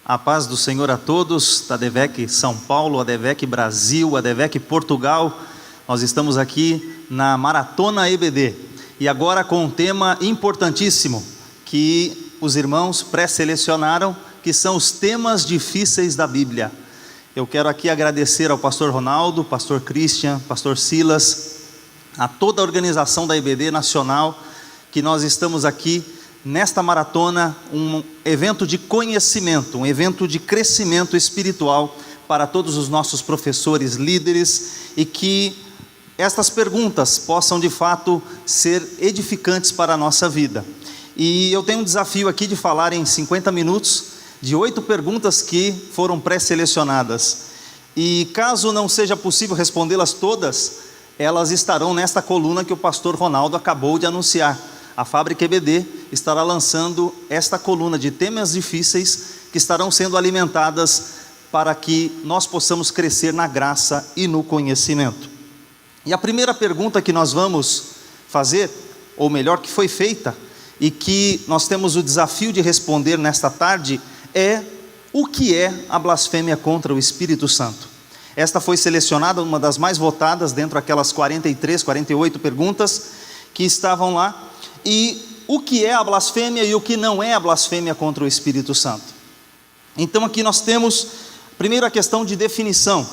A paz do Senhor a todos, da ADVEC São Paulo, ADVEC Brasil, ADVEC Portugal. Nós estamos aqui na Maratona EBD e agora com um tema importantíssimo que os irmãos pré-selecionaram, que são os temas difíceis da Bíblia. Eu quero aqui agradecer ao pastor Ronaldo, pastor Christian, pastor Silas, a toda a organização da EBD Nacional, que nós estamos aqui nesta maratona, um evento de conhecimento, um evento de crescimento espiritual para todos os nossos professores, líderes, e que estas perguntas possam de fato ser edificantes para a nossa vida. E eu tenho um desafio aqui de falar em 50 minutos de 8 perguntas que foram pré-selecionadas. E caso não seja possível respondê-las todas, elas estarão nesta coluna que o pastor Ronaldo acabou de anunciar. A Fábrica EBD estará lançando esta coluna de temas difíceis que estarão sendo alimentadas para que nós possamos crescer na graça e no conhecimento. E a primeira pergunta que nós vamos fazer, ou melhor, que foi feita, e que nós temos o desafio de responder nesta tarde, é: o que é a blasfêmia contra o Espírito Santo? Esta foi selecionada, uma das mais votadas, dentro daquelas 43, 48 perguntas que estavam lá. E o que é a blasfêmia e o que não é a blasfêmia contra o Espírito Santo? Então aqui nós temos, primeiro, a questão de definição,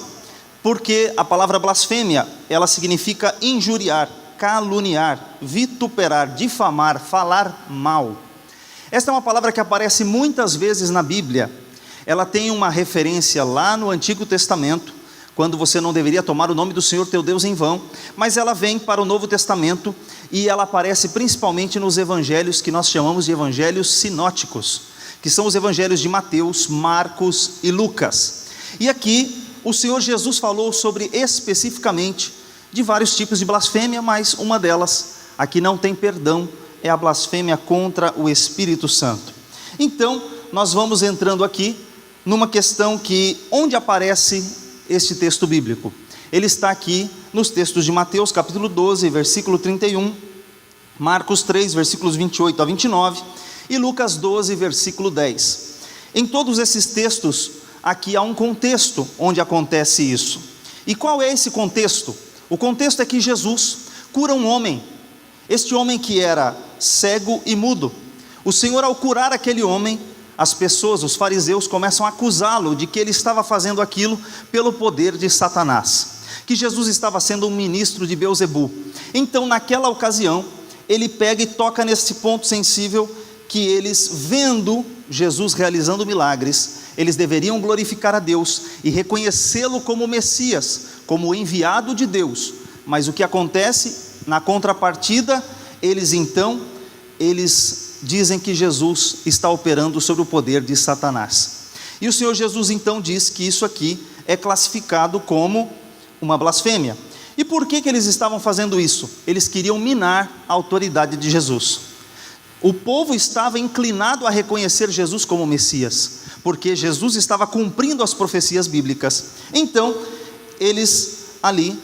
porque a palavra blasfêmia, ela significa injuriar, caluniar, vituperar, difamar, falar mal. Esta é uma palavra que aparece muitas vezes na Bíblia. Ela tem uma referência lá no Antigo Testamento, quando você não deveria tomar o nome do Senhor teu Deus em vão, mas ela vem para o Novo Testamento e ela aparece principalmente nos evangelhos que nós chamamos de evangelhos sinóticos, que são os evangelhos de Mateus, Marcos e Lucas. E aqui o Senhor Jesus falou sobre especificamente de vários tipos de blasfêmia, mas uma delas, aqui não tem perdão, é a blasfêmia contra o Espírito Santo. Então nós vamos entrando aqui numa questão que, onde aparece este texto bíblico? Ele está aqui nos textos de Mateus capítulo 12, versículo 31, Marcos 3, versículos 28 a 29 e Lucas 12, versículo 10. Em todos esses textos, aqui há um contexto onde acontece isso. E qual é esse contexto? O contexto é que Jesus cura um homem, este homem que era cego e mudo. O Senhor, ao curar aquele homem, as pessoas, os fariseus, começam a acusá-lo de que ele estava fazendo aquilo pelo poder de Satanás, que Jesus estava sendo um ministro de Beelzebu. Então naquela ocasião, ele pega e toca nesse ponto sensível, que eles, vendo Jesus realizando milagres, eles deveriam glorificar a Deus e reconhecê-lo como Messias, como o enviado de Deus. Mas o que acontece? Na contrapartida, eles dizem que Jesus está operando sobre o poder de Satanás. E o Senhor Jesus então diz que isso aqui é classificado como uma blasfêmia. E por que eles estavam fazendo isso? Eles queriam minar a autoridade de Jesus. O povo estava inclinado a reconhecer Jesus como Messias, porque Jesus estava cumprindo as profecias bíblicas. Então eles ali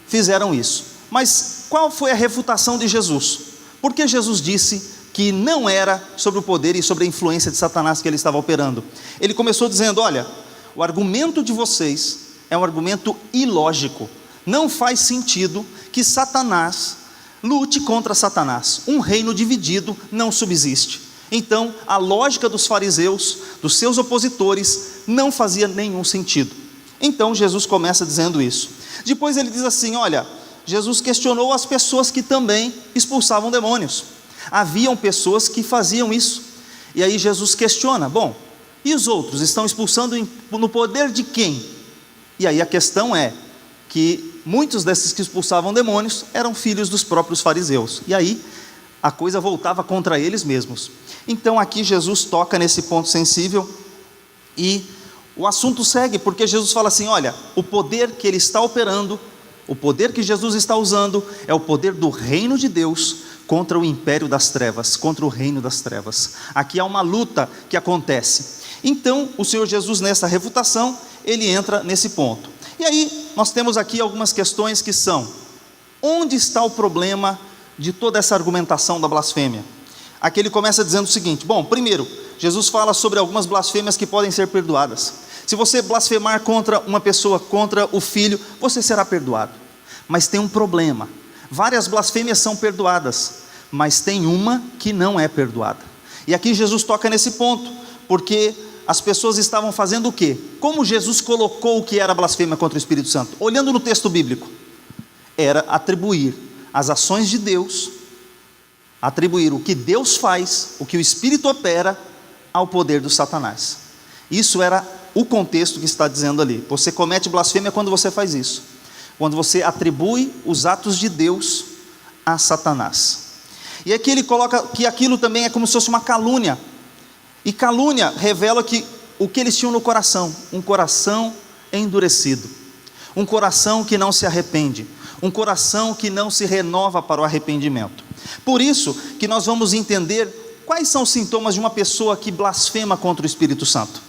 fizeram isso. Mas qual foi a refutação de Jesus? Porque Jesus disse que não era sobre o poder e sobre a influência de Satanás que ele estava operando. Ele começou dizendo: olha, o argumento de vocês é um argumento ilógico. Não faz sentido que Satanás lute contra Satanás. Um reino dividido não subsiste. Então a lógica dos fariseus, dos seus opositores, não fazia nenhum sentido. Então Jesus começa dizendo isso. Depois ele diz assim: olha, Jesus questionou as pessoas que também expulsavam demônios. Haviam pessoas que faziam isso. E aí Jesus questiona: bom, e os outros estão expulsando no poder de quem? E aí a questão é que muitos desses que expulsavam demônios eram filhos dos próprios fariseus. E aí a coisa voltava contra eles mesmos. Então aqui Jesus toca nesse ponto sensível e o assunto segue, porque Jesus fala assim: olha, o poder que ele está operando, o poder que Jesus está usando é o poder do reino de Deus contra o império das trevas, contra o reino das trevas. Aqui há uma luta que acontece. Então o Senhor Jesus, nessa refutação, ele entra nesse ponto. E aí nós temos aqui algumas questões que são: onde está o problema de toda essa argumentação da blasfêmia? Aqui ele começa dizendo o seguinte: bom, primeiro, Jesus fala sobre algumas blasfêmias que podem ser perdoadas. Se você blasfemar contra uma pessoa, contra o filho, você será perdoado. Mas tem um problema: várias blasfêmias são perdoadas, mas tem uma que não é perdoada. E aqui Jesus toca nesse ponto, porque as pessoas estavam fazendo o quê? Como Jesus colocou o que era blasfêmia contra o Espírito Santo? Olhando no texto bíblico, era atribuir as ações de Deus, atribuir o que Deus faz, o que o Espírito opera, ao poder do Satanás. Isso era o contexto que está dizendo ali. Você comete blasfêmia quando você faz isso, quando você atribui os atos de Deus a Satanás. E aqui ele coloca que aquilo também é como se fosse uma calúnia, e calúnia revela que o que eles tinham no coração, um coração endurecido, um coração que não se arrepende, um coração que não se renova para o arrependimento. Por isso que nós vamos entender quais são os sintomas de uma pessoa que blasfema contra o Espírito Santo.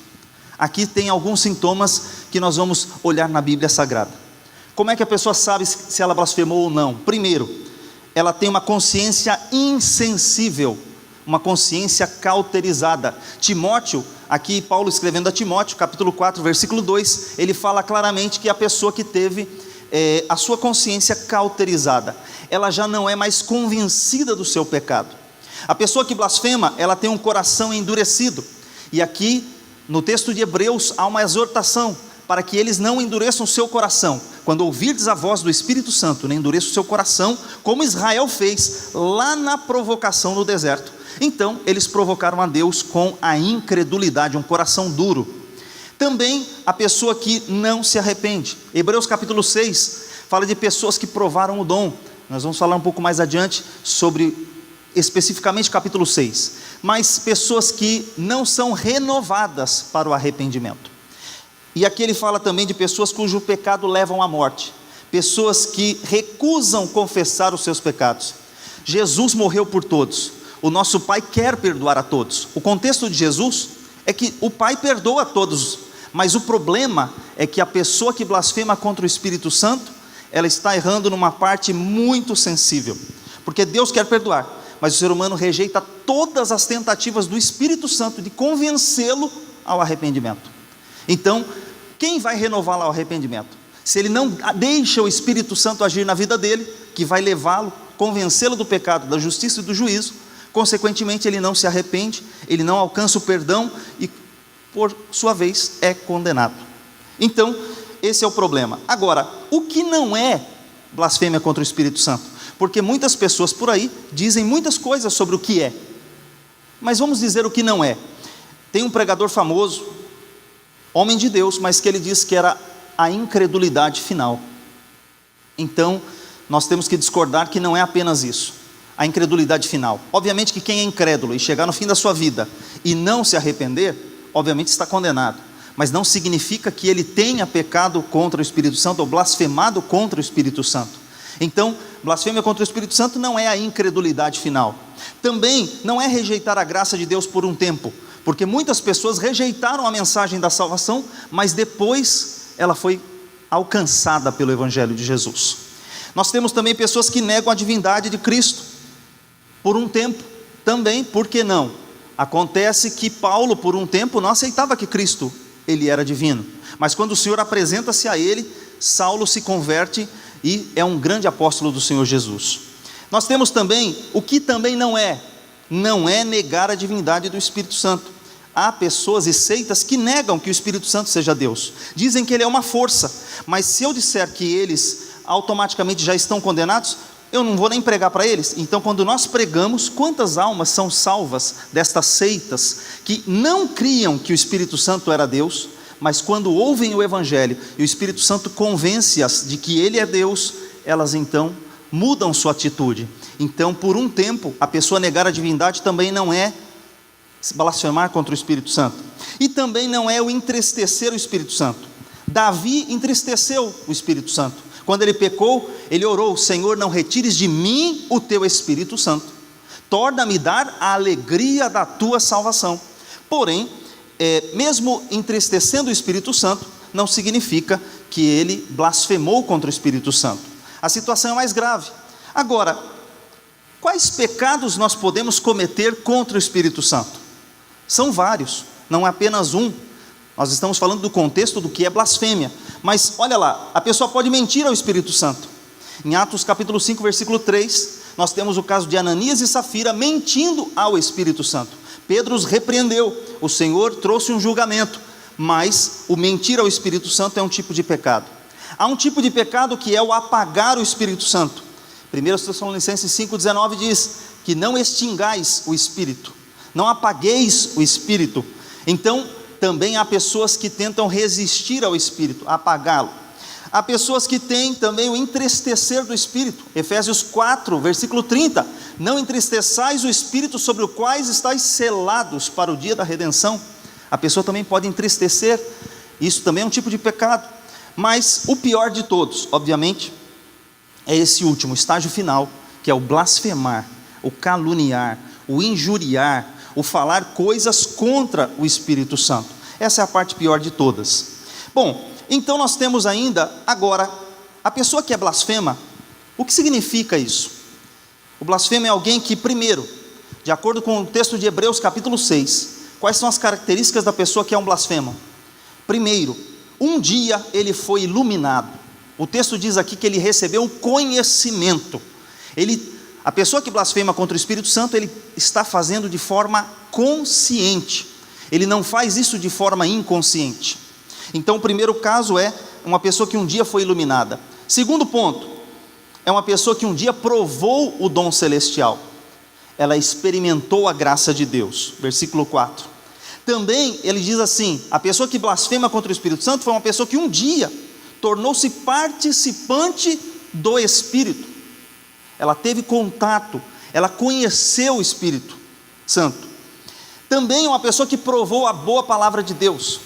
Aqui tem alguns sintomas que nós vamos olhar na Bíblia Sagrada. Como é que a pessoa sabe se ela blasfemou ou não? Primeiro, ela tem uma consciência insensível, uma consciência cauterizada. Timóteo, aqui Paulo escrevendo a Timóteo, capítulo 4, versículo 2, ele fala claramente que a pessoa que teve a sua consciência cauterizada, ela já não é mais convencida do seu pecado. A pessoa que blasfema, ela tem um coração endurecido, e aqui no texto de Hebreus há uma exortação para que eles não endureçam o seu coração. Quando ouvirdes a voz do Espírito Santo, não endureça o seu coração, como Israel fez lá na provocação no deserto. Então eles provocaram a Deus com a incredulidade, um coração duro. Também a pessoa que não se arrepende. Hebreus capítulo 6 fala de pessoas que provaram o dom. Nós vamos falar um pouco mais adiante sobre especificamente capítulo 6. Mas pessoas que não são renovadas para o arrependimento. E aqui ele fala também de pessoas cujo pecado levam à morte, pessoas que recusam confessar os seus pecados. Jesus morreu por todos, o nosso Pai quer perdoar a todos. O contexto de Jesus é que o Pai perdoa a todos, mas o problema é que a pessoa que blasfema contra o Espírito Santo, ela está errando numa parte muito sensível, porque Deus quer perdoar, mas o ser humano rejeita todas as tentativas do Espírito Santo de convencê-lo ao arrependimento. Então, quem vai renová-lo ao arrependimento? Se ele não deixa o Espírito Santo agir na vida dele, que vai levá-lo, convencê-lo do pecado, da justiça e do juízo, consequentemente ele não se arrepende, ele não alcança o perdão e, por sua vez, é condenado. Então, esse é o problema. Agora, o que não é blasfêmia contra o Espírito Santo? Porque muitas pessoas por aí dizem muitas coisas sobre o que é, mas vamos dizer o que não é. Tem um pregador famoso, homem de Deus, mas que ele diz que era a incredulidade final. Então, nós temos que discordar que não é apenas isso, a incredulidade final. Obviamente que quem é incrédulo e chegar no fim da sua vida e não se arrepender, obviamente está condenado, mas não significa que ele tenha pecado contra o Espírito Santo ou blasfemado contra o Espírito Santo. Então, blasfêmia contra o Espírito Santo não é a incredulidade final. Também não é rejeitar a graça de Deus por um tempo, porque muitas pessoas rejeitaram a mensagem da salvação, mas depois ela foi alcançada pelo Evangelho de Jesus. Nós temos também pessoas que negam a divindade de Cristo, por um tempo, também, por que não? Acontece que Paulo, por um tempo, não aceitava que Cristo, ele era divino, mas quando o Senhor apresenta-se a ele, Saulo se converte e é um grande apóstolo do Senhor Jesus. Nós temos também, o que também não é negar a divindade do Espírito Santo. Há pessoas e seitas que negam que o Espírito Santo seja Deus, dizem que ele é uma força, mas se eu disser que eles automaticamente já estão condenados, eu não vou nem pregar para eles. Então, quando nós pregamos, quantas almas são salvas destas seitas que não criam que o Espírito Santo era Deus, mas quando ouvem o Evangelho e o Espírito Santo convence-as de que ele é Deus, elas então mudam sua atitude. Então, por um tempo, a pessoa negar a divindade também não é blasfemar contra o Espírito Santo, e também não é o entristecer o Espírito Santo. Davi entristeceu o Espírito Santo. Quando ele pecou, ele orou: Senhor, não retires de mim o teu Espírito Santo, torna-me dar a alegria da tua salvação. Porém, mesmo entristecendo o Espírito Santo, não significa que ele blasfemou contra o Espírito Santo. A situação é mais grave. Agora, quais pecados nós podemos cometer contra o Espírito Santo? São vários, não é apenas um. Nós estamos falando do contexto do que é blasfêmia. Mas olha lá, a pessoa pode mentir ao Espírito Santo. Em Atos capítulo 5, versículo 3, nós temos o caso de Ananias e Safira mentindo ao Espírito Santo. Pedro os repreendeu, o Senhor trouxe um julgamento, mas o mentir ao Espírito Santo é um tipo de pecado. Há um tipo de pecado que é o apagar o Espírito Santo. 1 Tessalonicenses 5,19 diz que não extingais o Espírito, não apagueis o Espírito. Então, também há pessoas que tentam resistir ao Espírito, apagá-lo. Há pessoas que têm também o entristecer do Espírito. Efésios 4, versículo 30. Não entristeçais o Espírito sobre o quais estáis selados para o dia da redenção. A pessoa também pode entristecer. Isso também é um tipo de pecado. Mas o pior de todos, obviamente, é esse último, estágio final, que é o blasfemar, o caluniar, o injuriar, o falar coisas contra o Espírito Santo. Essa é a parte pior de todas. Bom, então nós temos ainda, agora, a pessoa que é blasfema. O que significa isso? O blasfemo é alguém que, primeiro, de acordo com o texto de Hebreus capítulo 6, quais são as características da pessoa que é um blasfemo? Primeiro, um dia ele foi iluminado. O texto diz aqui que ele recebeu um conhecimento. A pessoa que blasfema contra o Espírito Santo, ele está fazendo de forma consciente. Ele não faz isso de forma inconsciente. Então o primeiro caso é uma pessoa que um dia foi iluminada. Segundo ponto, é uma pessoa que um dia provou o dom celestial. Ela experimentou a graça de Deus. Versículo 4. Também ele diz assim, a pessoa que blasfema contra o Espírito Santo foi uma pessoa que um dia tornou-se participante do Espírito. Ela teve contato, ela conheceu o Espírito Santo. Também é uma pessoa que provou a boa palavra de Deus.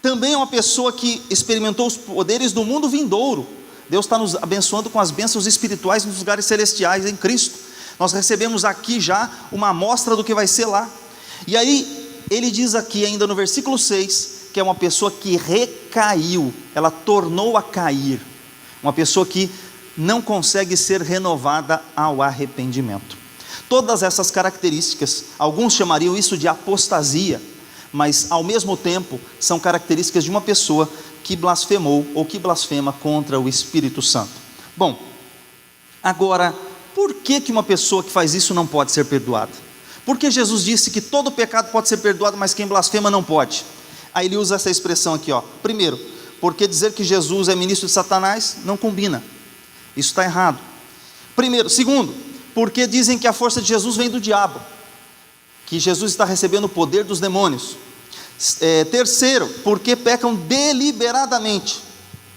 Também é uma pessoa que experimentou os poderes do mundo vindouro. Deus está nos abençoando com as bênçãos espirituais nos lugares celestiais em Cristo. Nós recebemos aqui já uma amostra do que vai ser lá. E aí, ele diz aqui ainda no versículo 6, que é uma pessoa que recaiu, ela tornou a cair. Uma pessoa que não consegue ser renovada ao arrependimento. Todas essas características, alguns chamariam isso de apostasia, mas ao mesmo tempo são características de uma pessoa que blasfemou ou que blasfema contra o Espírito Santo. Bom, agora, por que uma pessoa que faz isso não pode ser perdoada? Porque Jesus disse que todo pecado pode ser perdoado, mas quem blasfema não pode. Aí ele usa essa expressão aqui, ó. Primeiro, porque dizer que Jesus é ministro de Satanás não combina. Isso está errado. Segundo, porque dizem que a força de Jesus vem do diabo, que Jesus está recebendo o poder dos demônios. Terceiro, porque pecam deliberadamente,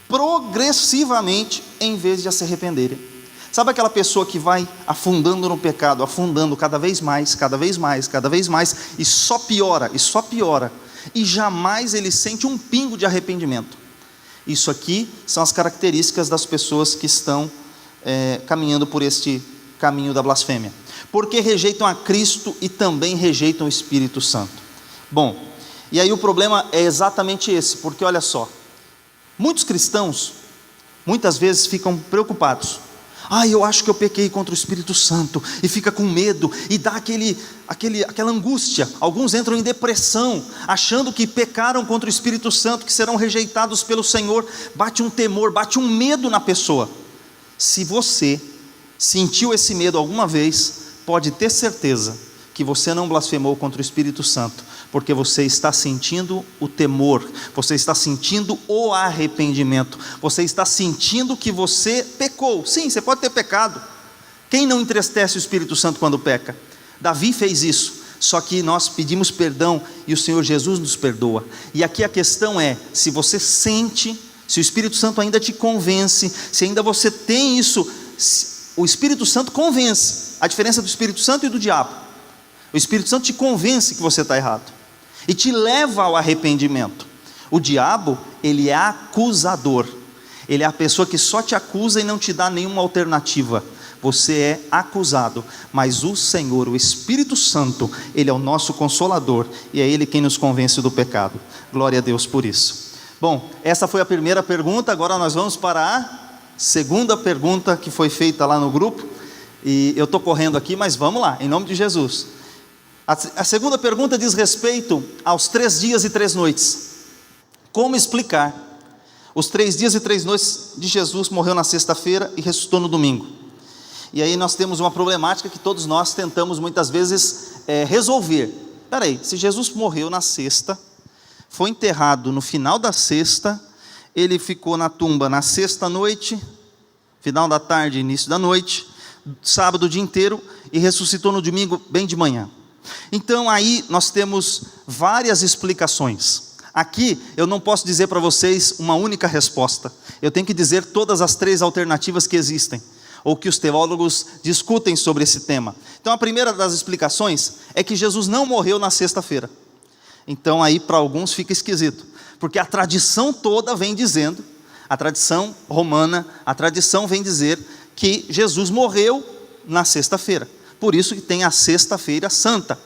progressivamente, em vez de se arrependerem. Sabe aquela pessoa que vai afundando no pecado, afundando cada vez mais, cada vez mais, cada vez mais, e só piora, e jamais ele sente um pingo de arrependimento. Isso aqui são as características das pessoas que estão caminhando por este caminho da blasfêmia. Porque rejeitam a Cristo e também rejeitam o Espírito Santo. Bom, e aí o problema é exatamente esse, porque olha só, muitos cristãos, muitas vezes ficam preocupados. Eu acho que eu pequei contra o Espírito Santo, e fica com medo, e dá aquela angústia. Alguns entram em depressão, achando que pecaram contra o Espírito Santo, que serão rejeitados pelo Senhor. Bate um temor, bate um medo na pessoa. Se você sentiu esse medo alguma vez, pode ter certeza que você não blasfemou contra o Espírito Santo, porque você está sentindo o temor, você está sentindo o arrependimento, você está sentindo que você pecou. Sim, você pode ter pecado. Quem não entristece o Espírito Santo quando peca? Davi fez isso, só que nós pedimos perdão e o Senhor Jesus nos perdoa. E aqui a questão é, se você sente, se o Espírito Santo ainda te convence, se ainda você tem isso, o Espírito Santo convence. A diferença do Espírito Santo e do diabo: o Espírito Santo te convence que você está errado e te leva ao arrependimento. O diabo, ele é acusador. Ele é a pessoa que só te acusa e não te dá nenhuma alternativa. Você é acusado, mas o Senhor, o Espírito Santo, ele é o nosso consolador, e é ele quem nos convence do pecado. Glória a Deus por isso. Bom, essa foi a primeira pergunta. Agora nós vamos para a segunda pergunta que foi feita lá no grupo. E eu estou correndo aqui, mas vamos lá, em nome de Jesus. A segunda pergunta diz respeito aos 3 dias e 3 noites. Como explicar os 3 dias e 3 noites de Jesus morreu na sexta-feira e ressuscitou no domingo? E aí nós temos uma problemática que todos nós tentamos muitas vezes resolver. Peraí, se Jesus morreu na sexta, foi enterrado no final da sexta, ele ficou na tumba na sexta noite, final da tarde, início da noite, sábado o dia inteiro, e ressuscitou no domingo bem de manhã. Então aí nós temos várias explicações. Aqui eu não posso dizer para vocês uma única resposta, eu tenho que dizer todas as 3 alternativas que existem, ou que os teólogos discutem sobre esse tema. Então a primeira das explicações é que Jesus não morreu na sexta-feira. Então aí para alguns fica esquisito, porque a tradição toda vem dizendo, a tradição romana, a tradição vem dizer que Jesus morreu na sexta-feira, por isso que tem a sexta-feira santa.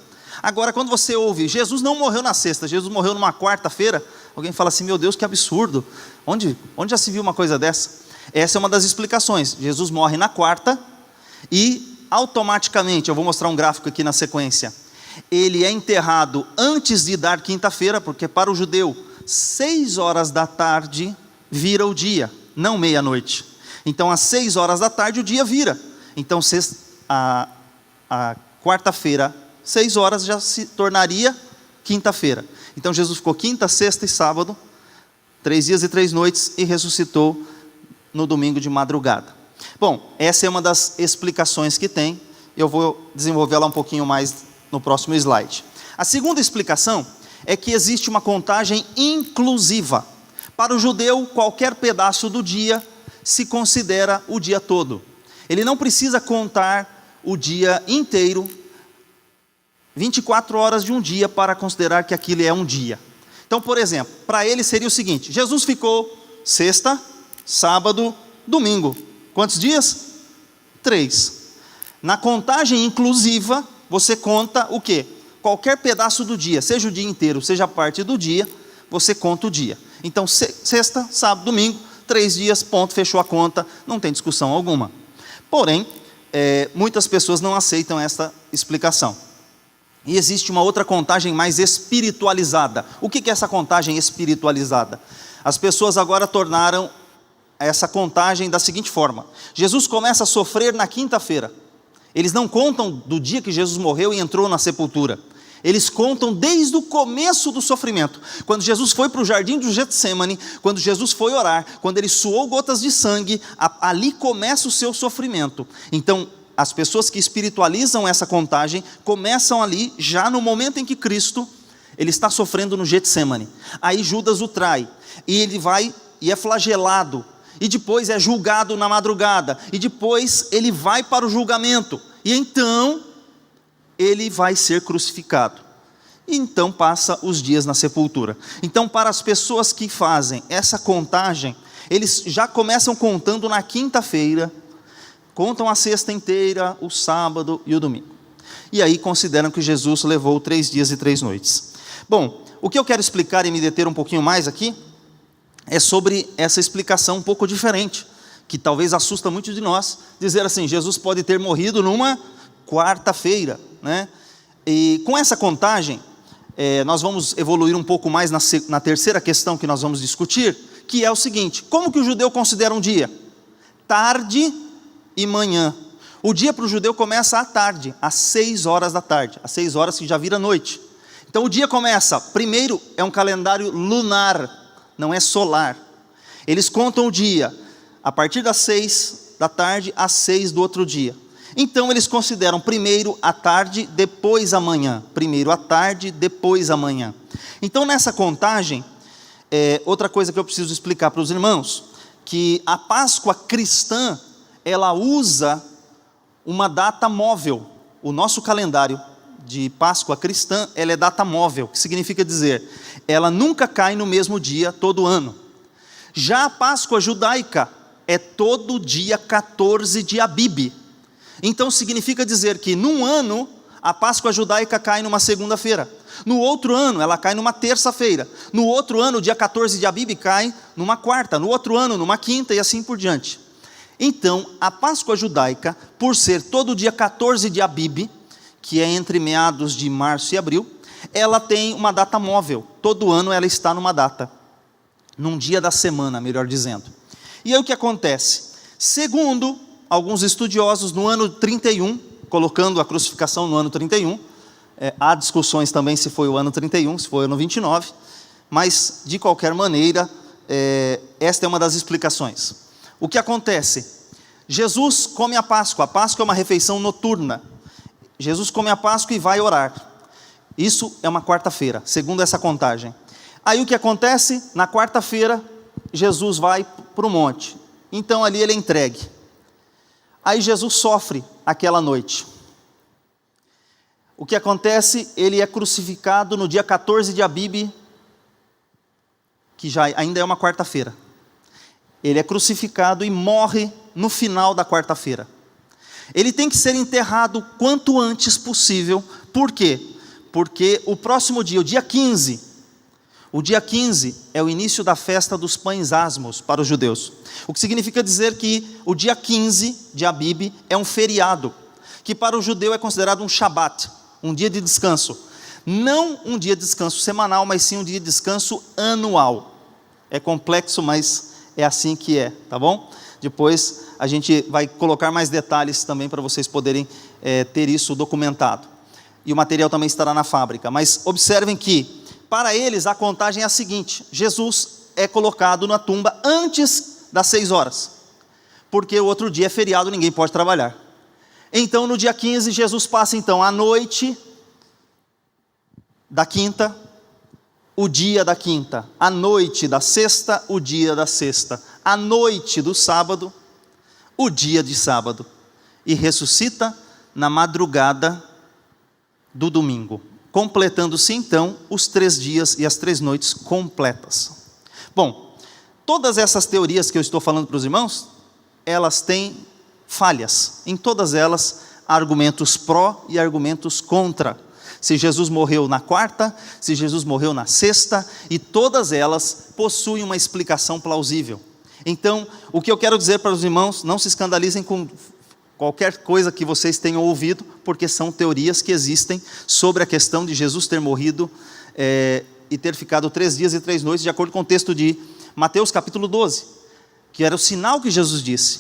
Agora quando você ouve, Jesus não morreu na sexta, Jesus morreu numa quarta-feira, alguém fala assim, meu Deus, que absurdo, onde já se viu uma coisa dessa? Essa é uma das explicações, Jesus morre na quarta e automaticamente, eu vou mostrar um gráfico aqui na sequência, ele é enterrado antes de dar quinta-feira, porque para o judeu, 6 horas da tarde vira o dia, não meia-noite. Então às 6 horas da tarde o dia vira, então a quarta-feira, 6 horas já se tornaria quinta-feira. Então Jesus ficou quinta, sexta e sábado, 3 dias e 3 noites e ressuscitou no domingo de madrugada. Bom, essa é uma das explicações que tem, eu vou desenvolvê-la um pouquinho mais no próximo slide. A segunda explicação é que existe uma contagem inclusiva. Para o judeu, qualquer pedaço do dia se considera o dia todo. Ele não precisa contar o dia inteiro, 24 horas de um dia, para considerar que aquilo é um dia. Então, por exemplo, para ele seria o seguinte, Jesus ficou sexta, sábado, domingo. Quantos dias? 3. Na contagem inclusiva, você conta o quê? Qualquer pedaço do dia, seja o dia inteiro, seja a parte do dia, você conta o dia. Então, sexta, sábado, domingo, 3 dias, ponto, fechou a conta, não tem discussão alguma. Porém, muitas pessoas não aceitam essa explicação. E existe uma outra contagem mais espiritualizada. O que é essa contagem espiritualizada? As pessoas agora tornaram essa contagem da seguinte forma: Jesus começa a sofrer na quinta-feira. Eles não contam do dia que Jesus morreu e entrou na sepultura. Eles contam desde o começo do sofrimento. Quando Jesus foi para o jardim do Getsemane, quando Jesus foi orar, quando ele suou gotas de sangue, ali começa o seu sofrimento. Então, as pessoas que espiritualizam essa contagem, começam ali, já no momento em que Cristo, ele está sofrendo no Getsemane. Aí Judas o trai, e ele vai e é flagelado, e depois é julgado na madrugada, e depois ele vai para o julgamento, e então ele vai ser crucificado. E então passa os dias na sepultura. Então, para as pessoas que fazem essa contagem, eles já começam contando na quinta-feira, contam a sexta inteira, o sábado e o domingo. E aí consideram que Jesus levou 3 dias e 3 noites. Bom, o que eu quero explicar e me deter um pouquinho mais aqui, é sobre essa explicação um pouco diferente, que talvez assusta muito de nós, dizer assim, Jesus pode ter morrido numa quarta-feira, né? E com essa contagem, nós vamos evoluir um pouco mais na terceira questão que nós vamos discutir, que é o seguinte: como que o judeu considera um dia? Tarde e manhã. O dia para o judeu começa à tarde, às 6 horas da tarde, às 6 horas que já vira noite. Então o dia começa, primeiro é um calendário lunar, não é solar. Eles contam o dia a partir das 6 da tarde às 6 do outro dia. Então eles consideram primeiro a tarde, depois a manhã. Primeiro a tarde, depois a manhã. Então nessa contagem, outra coisa que eu preciso explicar para os irmãos, que a Páscoa cristã, ela usa uma data móvel. O nosso calendário de Páscoa cristã, ela é data móvel, que significa dizer, ela nunca cai no mesmo dia todo ano. Já a Páscoa judaica é todo dia 14 de Abib. Então significa dizer que num ano, a Páscoa judaica cai numa segunda-feira. No outro ano, ela cai numa terça-feira. No outro ano, o dia 14 de Abib cai numa quarta. No outro ano, numa quinta e assim por diante. Então, a Páscoa judaica, por ser todo dia 14 de Abib, que é entre meados de março e abril, ela tem uma data móvel. Todo ano ela está numa data, num dia da semana, melhor dizendo. E aí o que acontece? Segundo alguns estudiosos, no ano 31, colocando a crucificação no ano 31, há discussões também se foi o ano 31, se foi o ano 29, mas de qualquer maneira, esta é uma das explicações. O que acontece? Jesus come a Páscoa é uma refeição noturna. Jesus come a Páscoa e vai orar. Isso é uma quarta-feira, segundo essa contagem. Aí o que acontece? Na quarta-feira, Jesus vai para o monte. Então ali ele é entregue. Aí Jesus sofre aquela noite. O que acontece? Ele é crucificado no dia 14 de Abibe, que já ainda é uma quarta-feira. Ele é crucificado e morre no final da quarta-feira. Ele tem que ser enterrado quanto antes possível. Por quê? Porque o próximo dia, o dia 15 é o início da festa dos pães asmos para os judeus. O que significa dizer que o dia 15 de Abibe é um feriado, que para o judeu é considerado um Shabat, um dia de descanso. Não um dia de descanso semanal, mas sim um dia de descanso anual. É complexo, mas é assim que é, tá bom? Depois a gente vai colocar mais detalhes também para vocês poderem ter isso documentado. E o material também estará na fábrica. Mas observem que, para eles, a contagem é a seguinte: Jesus é colocado na tumba antes das 6 horas. Porque o outro dia é feriado, ninguém pode trabalhar. Então, no dia 15, Jesus passa então a noite da quinta, o dia da quinta, a noite da sexta, o dia da sexta, a noite do sábado, o dia de sábado, e ressuscita na madrugada do domingo, completando-se então os 3 dias e as 3 noites completas. Bom, todas essas teorias que eu estou falando para os irmãos, elas têm falhas. Em todas elas há argumentos pró e argumentos contra. Se Jesus morreu na quarta, se Jesus morreu na sexta, e todas elas possuem uma explicação plausível. Então, o que eu quero dizer para os irmãos, não se escandalizem com qualquer coisa que vocês tenham ouvido, porque são teorias que existem sobre a questão de Jesus ter morrido e ter ficado 3 dias e 3 noites, de acordo com o texto de Mateus capítulo 12, que era o sinal que Jesus disse,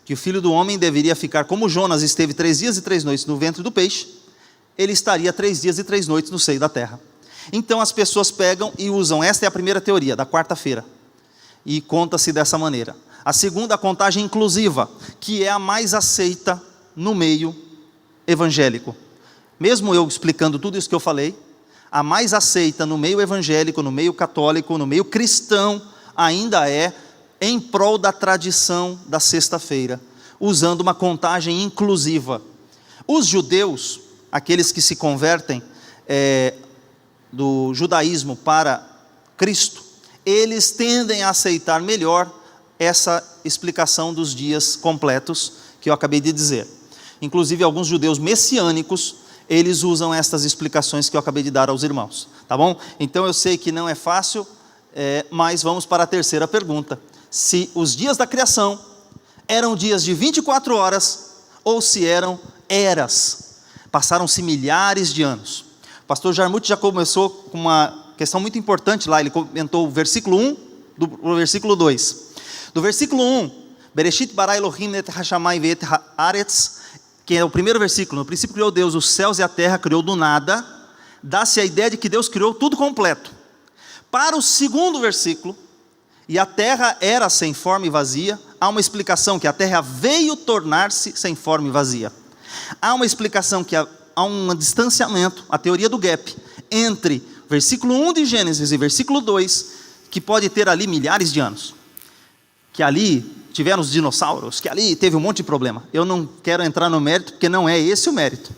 que o Filho do Homem deveria ficar como Jonas esteve 3 dias e 3 noites no ventre do peixe, ele estaria 3 dias e 3 noites no seio da terra. Então as pessoas pegam e usam, esta é a primeira teoria, da quarta-feira, e conta-se dessa maneira. A segunda, a contagem inclusiva, que é a mais aceita no meio evangélico. Mesmo eu explicando tudo isso que eu falei, a mais aceita no meio evangélico, no meio católico, no meio cristão, ainda é em prol da tradição da sexta-feira, usando uma contagem inclusiva. Os judeus, aqueles que se convertem do judaísmo para Cristo, eles tendem a aceitar melhor essa explicação dos dias completos que eu acabei de dizer. Inclusive alguns judeus messiânicos, eles usam estas explicações que eu acabei de dar aos irmãos, tá bom? Então eu sei que não é fácil, mas vamos para a terceira pergunta: se os dias da criação eram dias de 24 horas ou se eram eras. Passaram-se milhares de anos. O pastor Jarmuth já começou com uma questão muito importante lá, ele comentou o versículo 1 do versículo 2. Do versículo 1, Bereshit bara Elohim et hashamayim ve'et haaretz, que é o primeiro versículo, no princípio criou Deus os céus e a terra, criou do nada, dá-se a ideia de que Deus criou tudo completo. Para o segundo versículo, e a terra era sem forma e vazia, há uma explicação que a terra veio tornar-se sem forma e vazia. Há uma explicação que há um distanciamento, a teoria do gap, entre versículo 1 de Gênesis e versículo 2, que pode ter ali milhares de anos. Que ali tiveram os dinossauros, que ali teve um monte de problema. Eu não quero entrar no mérito, porque não é esse o mérito.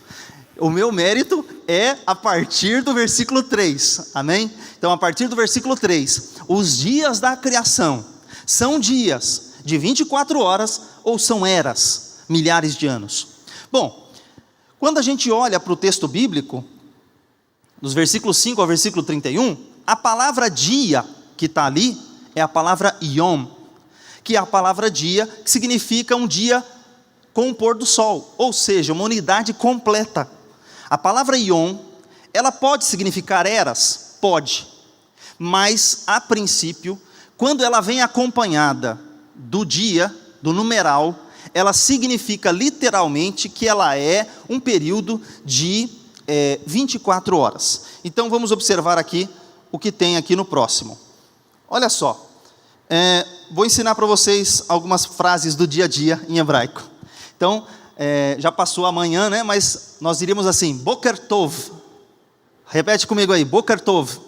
O meu mérito é a partir do versículo 3, amém? Então a partir do versículo 3, os dias da criação são dias de 24 horas ou são eras, milhares de anos? Bom, quando a gente olha para o texto bíblico, dos versículos 5 ao versículo 31, a palavra dia que está ali é a palavra yom, que é a palavra dia, que significa um dia com o pôr do sol, ou seja, uma unidade completa. A palavra Yom, ela pode significar eras? Pode. Mas, a princípio, quando ela vem acompanhada do dia, do numeral, ela significa literalmente que ela é um período de 24 horas. Então vamos observar aqui o que tem aqui no próximo. Olha só, vou ensinar para vocês algumas frases do dia a dia em hebraico. Então, já passou amanhã, né? Mas nós diríamos assim, Boker Tov. Repete comigo aí, Boker Tov.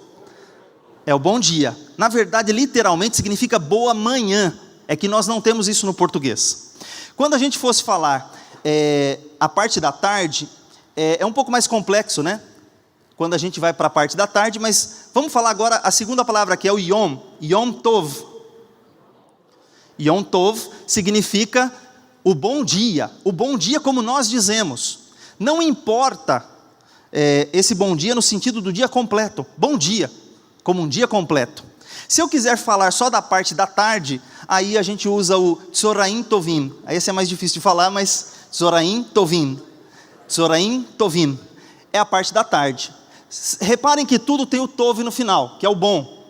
É o bom dia. Na verdade, literalmente significa boa manhã. É que nós não temos isso no português. Quando a gente fosse falar a parte da tarde, é um pouco mais complexo, né? Quando a gente vai para a parte da tarde, mas vamos falar agora a segunda palavra, que é o Yom, Yom Tov. Yom Tov significa o bom dia como nós dizemos. Não importa esse bom dia no sentido do dia completo, bom dia, como um dia completo. Se eu quiser falar só da parte da tarde, aí a gente usa o Tzoraim Tovim. Aí esse é mais difícil de falar, mas Tzoraim Tovim. Tzoraim Tovim é a parte da tarde. Reparem que tudo tem o Tov no final, que é o bom.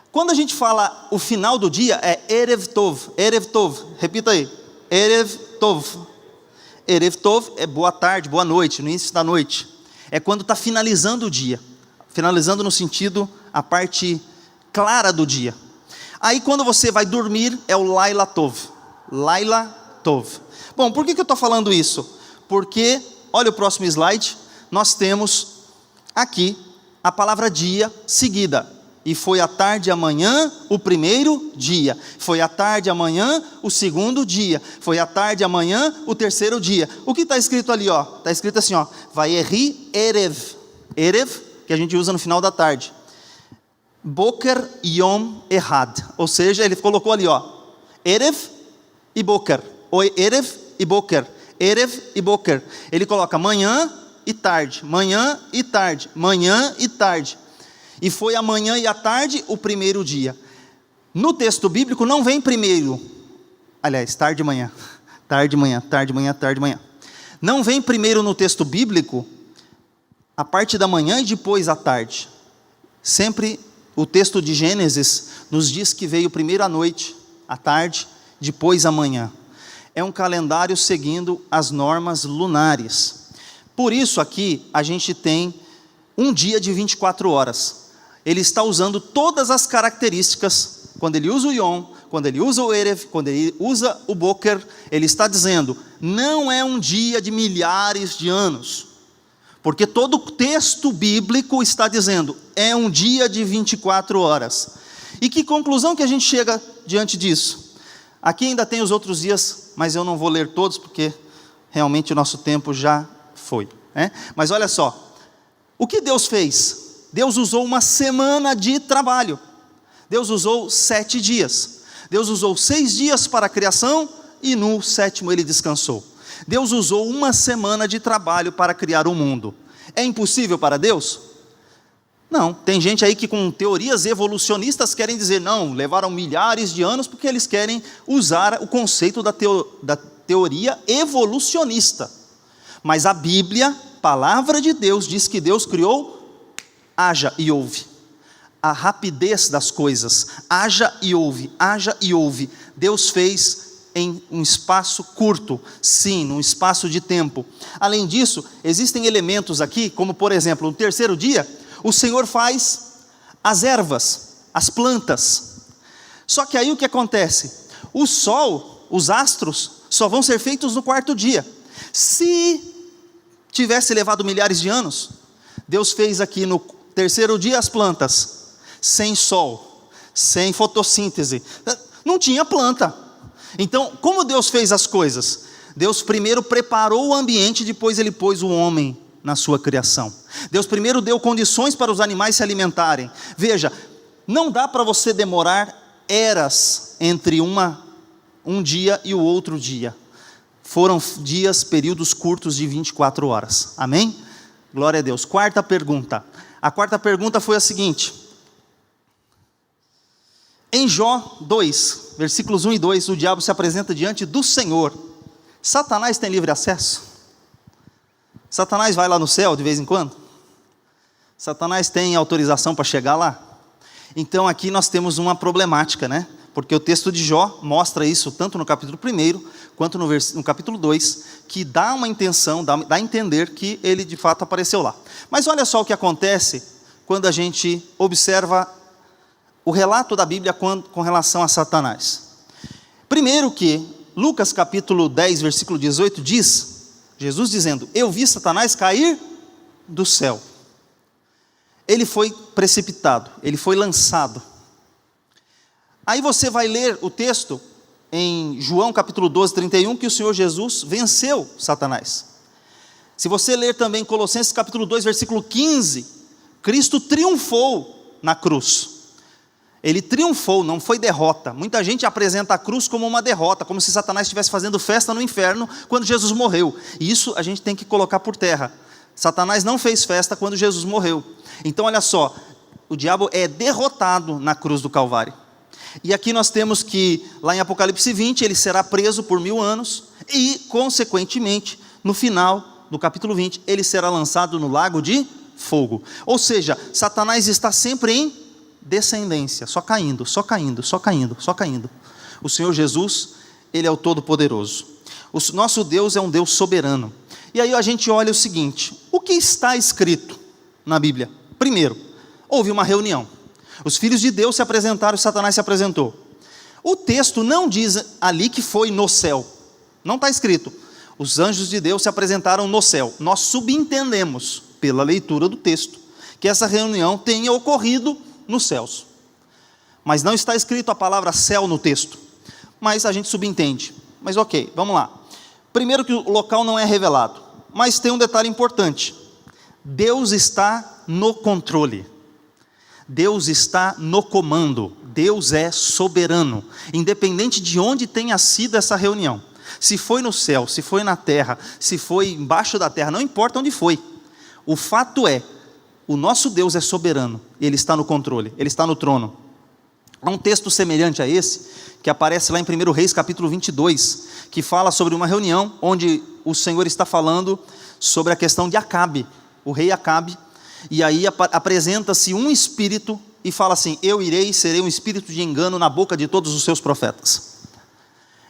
Quando a gente fala o final do dia, é Erev Tov. Erev Tov, repita aí. Erev Tov. Erev Tov é boa tarde, boa noite, no início da noite. É quando está finalizando o dia. Finalizando no sentido, a parte clara do dia. Aí quando você vai dormir, é o Laila Tov. Laila Tov. Bom, por que eu estou falando isso? Porque, olha o próximo slide, nós temos aqui a palavra dia seguida. E foi à tarde e amanhã o primeiro dia. Foi à tarde e amanhã o segundo dia. Foi à tarde e amanhã o terceiro dia. O que está escrito ali? Está escrito assim, Vayeri Erev. Erev, que a gente usa no final da tarde. Boker Yom Ehad. Ou seja, ele colocou ali, Erev e Boker. Erev e Boker. Erev e Boker. Ele coloca manhã e tarde. Manhã e tarde. Manhã e tarde. E foi amanhã e à tarde o primeiro dia. No texto bíblico não vem primeiro. Aliás, tarde e manhã. Tarde e manhã, tarde e manhã, tarde e manhã. Não vem primeiro no texto bíblico a parte da manhã e depois à tarde. Sempre o texto de Gênesis nos diz que veio primeiro à noite, à tarde, depois à manhã. É um calendário seguindo as normas lunares. Por isso aqui a gente tem um dia de 24 horas. Ele está usando todas as características. Quando ele usa o Yom, quando ele usa o Erev, quando ele usa o Boker, ele está dizendo, não é um dia de milhares de anos. Porque todo o texto bíblico está dizendo, é um dia de 24 horas. E que conclusão que a gente chega diante disso? Aqui ainda tem os outros dias, mas eu não vou ler todos, porque realmente o nosso tempo já foi. Mas olha só, o que Deus fez? Deus usou uma semana de trabalho. Deus usou 7 dias. Deus usou 6 dias para a criação e no 7º ele descansou. Deus usou uma semana de trabalho para criar o mundo. É impossível para Deus? Não. Tem gente aí que com teorias evolucionistas querem dizer, não, levaram milhares de anos porque eles querem usar o conceito da teoria evolucionista. Mas a Bíblia, palavra de Deus, diz que Deus criou, haja e ouve. A rapidez das coisas, haja e ouve, haja e ouve. Deus fez em um espaço curto, sim, num espaço de tempo. Além disso, existem elementos aqui, como por exemplo, no terceiro dia, o Senhor faz as ervas, as plantas. Só que aí o que acontece? O sol, os astros, só vão ser feitos no 4º dia. Se tivesse levado milhares de anos, Deus fez aqui no terceiro dia as plantas, sem sol, sem fotossíntese, não tinha planta. Então, como Deus fez as coisas? Deus primeiro preparou o ambiente, depois ele pôs o homem na sua criação. Deus primeiro deu condições para os animais se alimentarem. Veja, não dá para você demorar eras entre um dia e o outro dia. Foram dias, períodos curtos de 24 horas. Amém? Glória a Deus. Quarta pergunta. A quarta pergunta foi a seguinte. Em Jó 2, versículos 1 e 2, o diabo se apresenta diante do Senhor. Satanás tem livre acesso? Satanás vai lá no céu de vez em quando? Satanás tem autorização para chegar lá? Então aqui nós temos uma problemática, né? Porque o texto de Jó mostra isso tanto no capítulo 1 quanto no capítulo 2, que dá uma intenção, dá a entender que ele de fato apareceu lá. Mas olha só o que acontece quando a gente observa o relato da Bíblia com relação a Satanás. Primeiro que Lucas capítulo 10, versículo 18 diz, Jesus dizendo, eu vi Satanás cair do céu. Ele foi precipitado, ele foi lançado. Aí você vai ler o texto em João capítulo 12, 31, que o Senhor Jesus venceu Satanás. Se você ler também Colossenses capítulo 2, versículo 15, Cristo triunfou na cruz. Ele triunfou, não foi derrota. Muita gente apresenta a cruz como uma derrota, como se Satanás estivesse fazendo festa no inferno quando Jesus morreu. E isso a gente tem que colocar por terra. Satanás não fez festa quando Jesus morreu. Então olha só, o diabo é derrotado na cruz do Calvário. E aqui nós temos que, lá em Apocalipse 20, ele será preso por 1000 anos e, consequentemente, no final do capítulo 20, ele será lançado no lago de fogo. Ou seja, Satanás está sempre em descendência, só caindo, só caindo, só caindo, só caindo. O Senhor Jesus, ele é o Todo-Poderoso. O nosso Deus é um Deus soberano. E aí a gente olha o seguinte, o que está escrito na Bíblia? Primeiro, houve uma reunião. Os filhos de Deus se apresentaram e Satanás se apresentou. O texto não diz ali que foi no céu. Não está escrito. Os anjos de Deus se apresentaram no céu. Nós subentendemos, pela leitura do texto, que essa reunião tenha ocorrido nos céus. Mas não está escrito a palavra céu no texto. Mas a gente subentende. Mas ok, vamos lá. Primeiro que o local não é revelado. Mas tem um detalhe importante. Deus está no controle. Deus está no comando, Deus é soberano, independente de onde tenha sido essa reunião, se foi no céu, se foi na terra, se foi embaixo da terra, não importa onde foi, o fato é, o nosso Deus é soberano, Ele está no controle, Ele está no trono. Há um texto semelhante a esse, que aparece lá em 1 Reis capítulo 22, que fala sobre uma reunião, onde o Senhor está falando sobre a questão de Acabe, o rei Acabe. E aí apresenta-se um espírito e fala assim, eu irei e serei um espírito de engano na boca de todos os seus profetas.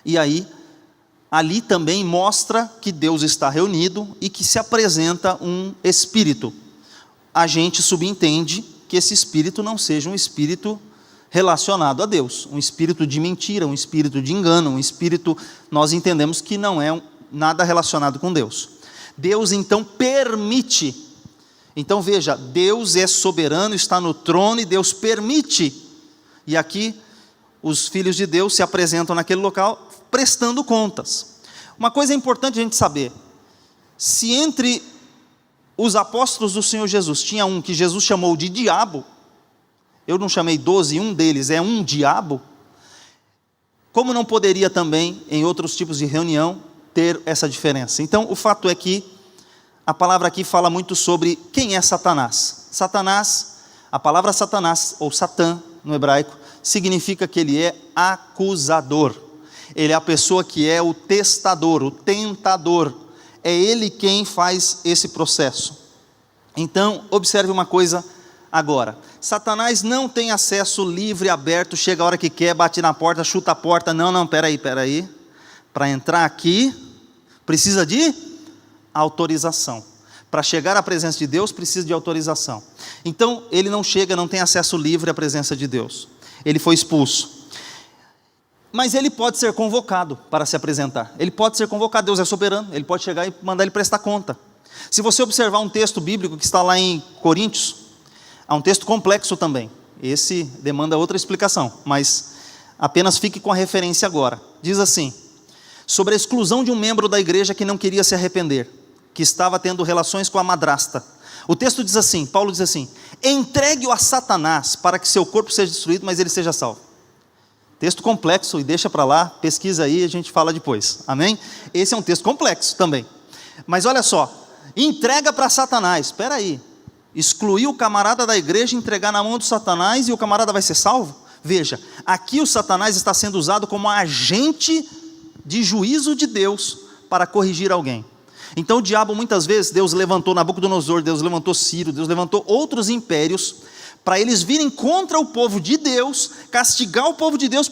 E aí, ali também mostra que Deus está reunido e que se apresenta um espírito. A gente subentende que esse espírito não seja um espírito relacionado a Deus, um espírito de mentira, um espírito de engano, um espírito, nós entendemos que não é nada relacionado com Deus. Deus então permite. Então veja, Deus é soberano, está no trono e Deus permite. E aqui os filhos de Deus se apresentam naquele local prestando contas. Uma coisa importante a gente saber, se entre os apóstolos do Senhor Jesus tinha um que Jesus chamou de diabo, eu não chamei 12, um deles é um diabo, como não poderia também em outros tipos de reunião ter essa diferença? Então o fato é que a palavra aqui fala muito sobre quem é Satanás. Satanás, a palavra Satanás, ou Satã no hebraico, significa que ele é acusador. Ele é a pessoa que é o testador, o tentador. É ele quem faz esse processo. Então, observe uma coisa agora. Satanás não tem acesso livre, aberto, chega a hora que quer, bate na porta, chuta a porta. Não, peraí. Para entrar aqui, precisa de autorização. Para chegar à presença de Deus, precisa de autorização. Então, ele não chega, não tem acesso livre à presença de Deus. Ele foi expulso. Mas ele pode ser convocado para se apresentar. Ele pode ser convocado, Deus é soberano. Ele pode chegar e mandar ele prestar conta. Se você observar um texto bíblico que está lá em Coríntios, há um texto complexo também. Esse demanda outra explicação, mas apenas fique com a referência agora. Diz assim, sobre a exclusão de um membro da igreja que não queria se arrepender, que estava tendo relações com a madrasta. O texto diz assim, Paulo diz assim, entregue-o a Satanás para que seu corpo seja destruído, mas ele seja salvo. Texto complexo, e deixa para lá, pesquisa aí, a gente fala depois, amém? Esse é um texto complexo também, mas olha só, entrega para Satanás, espera aí, excluir o camarada da igreja, entregar na mão do Satanás e o camarada vai ser salvo? Veja, aqui o Satanás está sendo usado como agente de juízo de Deus para corrigir alguém. Então o diabo muitas vezes, Deus levantou Nabucodonosor, Deus levantou Ciro, Deus levantou outros impérios, para eles virem contra o povo de Deus, castigar o povo de Deus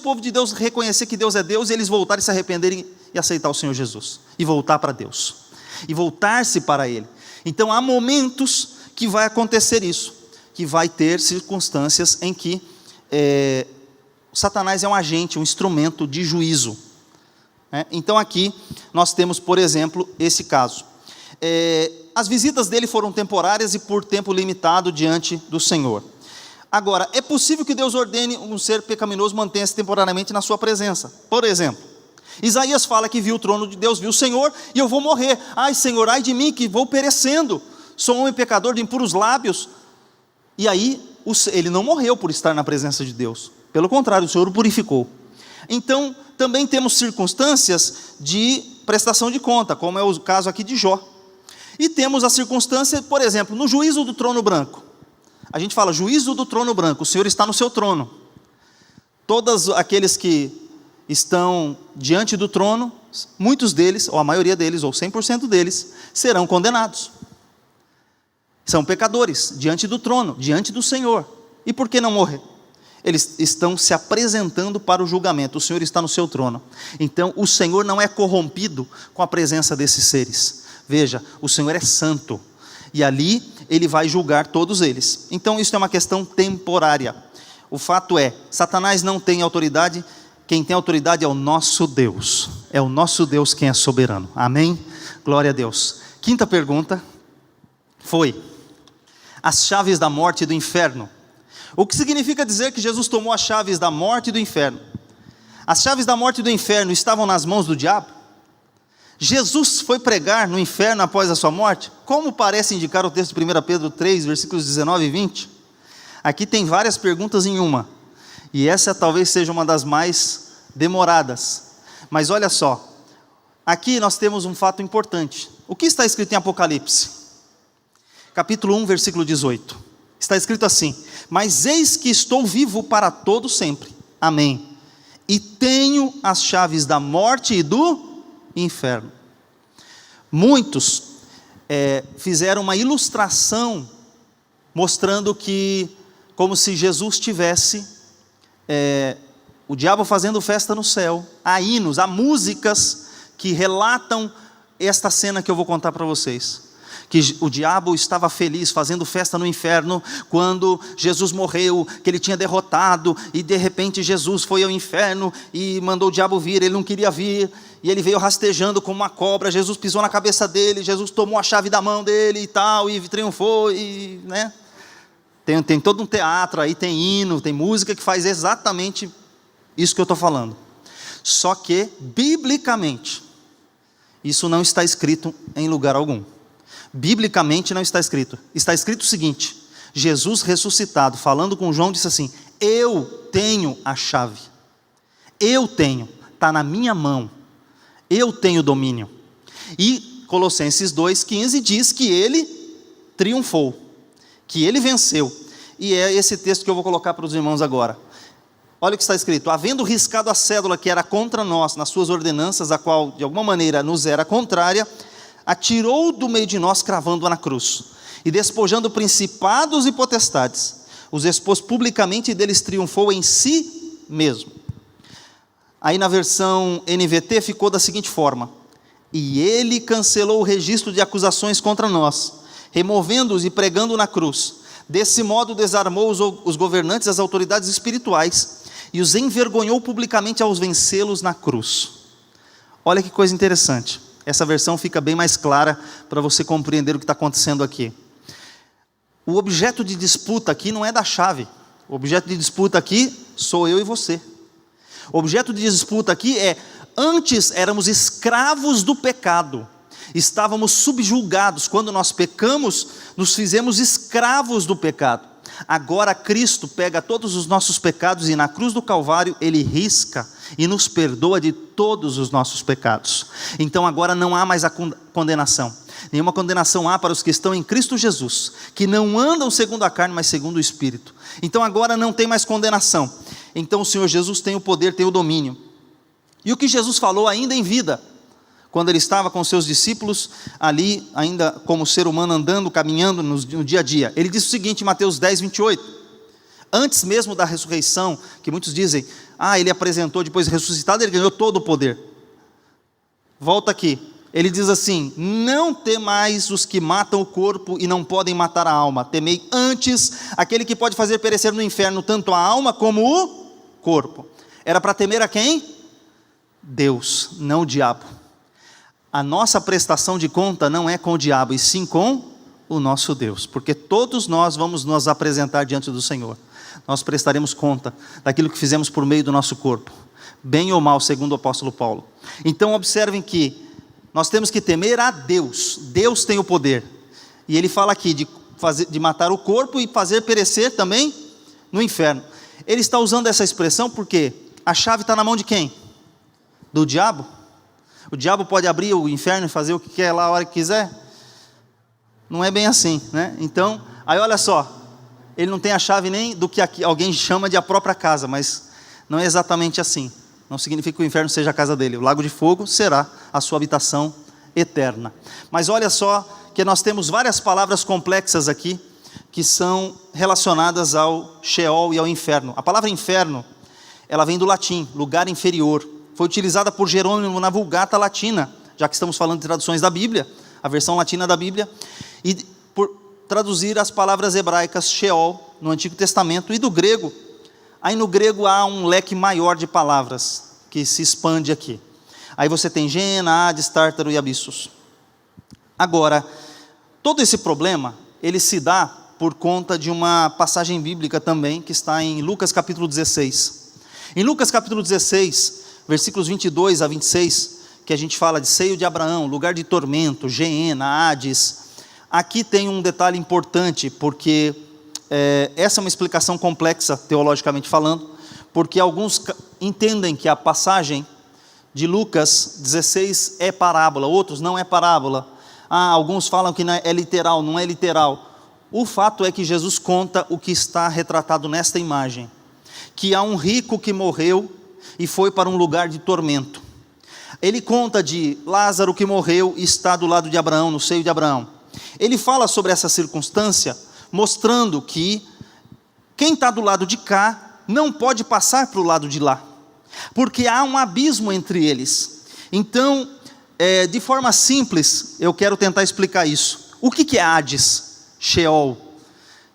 reconhecer que Deus é Deus, e eles voltarem a se arrependerem e aceitar o Senhor Jesus, e voltar para Deus, e voltar-se para Ele. Então há momentos que vai acontecer isso, que vai ter circunstâncias em que Satanás é um agente, um instrumento de juízo. Então aqui nós temos, por exemplo, esse caso. As visitas dele foram temporárias e por tempo limitado diante do Senhor. Agora, é possível que Deus ordene um ser pecaminoso mantenha-se temporariamente na sua presença. Por exemplo, Isaías fala que viu o trono de Deus, viu o Senhor, e eu vou morrer. Ai Senhor, ai de mim que vou perecendo, sou um homem pecador de impuros lábios. E aí, ele não morreu por estar na presença de Deus, pelo contrário, o Senhor o purificou. Então, também temos circunstâncias de prestação de conta, como é o caso aqui de Jó. E temos a circunstância, por exemplo, no juízo do trono branco. A gente fala, juízo do trono branco, o Senhor está no seu trono. Todos aqueles que estão diante do trono, muitos deles, ou a maioria deles, ou 100% deles, serão condenados. São pecadores, diante do trono, diante do Senhor. E por que não morrer? Eles estão se apresentando para o julgamento, o Senhor está no seu trono. Então, o Senhor não é corrompido com a presença desses seres. Veja, o Senhor é santo, e ali Ele vai julgar todos eles. Então, isso é uma questão temporária. O fato é, Satanás não tem autoridade, quem tem autoridade é o nosso Deus. É o nosso Deus quem é soberano. Amém? Glória a Deus. Quinta pergunta foi: as chaves da morte e do inferno. O que significa dizer que Jesus tomou as chaves da morte e do inferno? As chaves da morte e do inferno estavam nas mãos do diabo? Jesus foi pregar no inferno após a sua morte? Como parece indicar o texto de 1 Pedro 3, versículos 19 e 20? Aqui tem várias perguntas em uma, e essa talvez seja uma das mais demoradas. Mas olha só, aqui nós temos um fato importante. O que está escrito em Apocalipse? Capítulo 1, versículo 18. Está escrito assim: mas eis que estou vivo para todo sempre, amém, e tenho as chaves da morte e do inferno. Muitos fizeram uma ilustração, mostrando que, como se Jesus tivesse, o diabo fazendo festa no céu. Há hinos, há músicas que relatam esta cena que eu vou contar para vocês. Que o diabo estava feliz, fazendo festa no inferno, quando Jesus morreu, que ele tinha derrotado, e de repente Jesus foi ao inferno, e mandou o diabo vir, ele não queria vir, e ele veio rastejando como uma cobra, Jesus pisou na cabeça dele, Jesus tomou a chave da mão dele e tal, e triunfou, e, né? Tem todo um teatro aí, tem hino, tem música que faz exatamente isso que eu estou falando. Só que, biblicamente, isso não está escrito em lugar algum. Biblicamente não está escrito. Está escrito o seguinte: Jesus ressuscitado, falando com João, disse assim: eu tenho a chave. Eu tenho, está na minha mão. Eu tenho domínio. E Colossenses 2,15 diz que ele triunfou, que ele venceu. E é esse texto que eu vou colocar para os irmãos agora. Olha o que está escrito: havendo riscado a cédula que era contra nós, nas suas ordenanças, a qual de alguma maneira nos era contrária, atirou do meio de nós, cravando-a na cruz, e despojando principados e potestades, os expôs publicamente, e deles triunfou em si mesmo. Aí na versão NVT ficou da seguinte forma: e ele cancelou o registro de acusações contra nós, removendo-os e pregando na cruz. Desse modo desarmou os governantes, as autoridades espirituais, e os envergonhou publicamente ao vencê-los na cruz. Olha que coisa interessante. Essa versão fica bem mais clara para você compreender o que está acontecendo aqui. O objeto de disputa aqui não é da chave. O objeto de disputa aqui sou eu e você. O objeto de disputa aqui é: antes éramos escravos do pecado, estávamos subjugados. Quando nós pecamos, nos fizemos escravos do pecado. Agora Cristo pega todos os nossos pecados e na cruz do Calvário Ele risca e nos perdoa de todos os nossos pecados. Então agora não há mais a condenação. Nenhuma condenação há para os que estão em Cristo Jesus, que não andam segundo a carne, mas segundo o Espírito. Então agora não tem mais condenação. Então o Senhor Jesus tem o poder, tem o domínio. E o que Jesus falou ainda em vida, quando ele estava com seus discípulos, ali ainda como ser humano andando, caminhando no dia a dia. Ele disse o seguinte em Mateus 10, 28, antes mesmo da ressurreição, que muitos dizem, ele apresentou depois ressuscitado, ele ganhou todo o poder. Volta aqui, ele diz assim, não temais os que matam o corpo e não podem matar a alma, temei antes aquele que pode fazer perecer no inferno tanto a alma como o corpo. Era para temer a quem? Deus, não o diabo. A nossa prestação de conta não é com o diabo, e sim com o nosso Deus, porque todos nós vamos nos apresentar diante do Senhor. Nós prestaremos conta daquilo que fizemos por meio do nosso corpo, bem ou mal, segundo o apóstolo Paulo. Então observem que nós temos que temer a Deus. Deus tem o poder, e ele fala aqui de matar o corpo e fazer perecer também no inferno. Ele está usando essa expressão porque a chave está na mão de quem? Do diabo? O diabo pode abrir o inferno e fazer o que quer lá a hora que quiser? Não é bem assim, né? Então, aí olha só, ele não tem a chave nem do que alguém chama de a própria casa, mas não é exatamente assim. Não significa que o inferno seja a casa dele. O lago de fogo será a sua habitação eterna. Mas olha só que nós temos várias palavras complexas aqui, que são relacionadas ao Sheol e ao inferno. A palavra inferno, ela vem do latim, lugar inferior. Foi utilizada por Jerônimo na Vulgata Latina, já que estamos falando de traduções da Bíblia, a versão latina da Bíblia, e por traduzir as palavras hebraicas Sheol no Antigo Testamento e do grego. Aí no grego há um leque maior de palavras que se expande aqui. Aí você tem Geena, Hades, Tártaro e Abissos. Agora, todo esse problema, ele se dá por conta de uma passagem bíblica também, que está em Lucas capítulo 16. Em Lucas capítulo 16, versículos 22 a 26, que a gente fala de seio de Abraão, lugar de tormento, Geena, Hades. Aqui tem um detalhe importante, porque essa é uma explicação complexa, teologicamente falando, porque alguns entendem que a passagem de Lucas 16 é parábola, outros não é parábola. Alguns falam que é literal, não é literal. O fato é que Jesus conta o que está retratado nesta imagem, que há um rico que morreu e foi para um lugar de tormento. Ele conta de Lázaro que morreu e está do lado de Abraão, no seio de Abraão. Ele fala sobre essa circunstância, mostrando que quem está do lado de cá não pode passar para o lado de lá, porque há um abismo entre eles. Então, de forma simples, eu quero tentar explicar isso. O que é Hades, Sheol?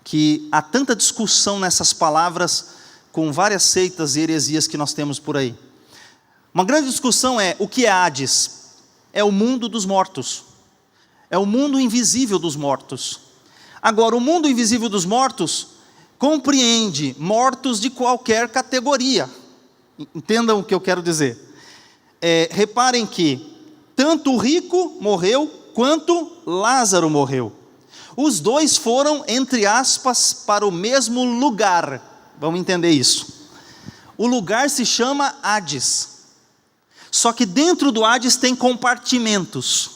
Que há tanta discussão nessas palavras, com várias seitas e heresias que nós temos por aí. Uma grande discussão é, o que é Hades? É o mundo dos mortos, é o mundo invisível dos mortos. Agora, o mundo invisível dos mortos compreende mortos de qualquer categoria. Entendam o que eu quero dizer. Reparem que tanto o rico morreu, quanto Lázaro morreu. Os dois foram, entre aspas, para o mesmo lugar. Vamos entender isso. O lugar se chama Hades. Só que dentro do Hades tem compartimentos.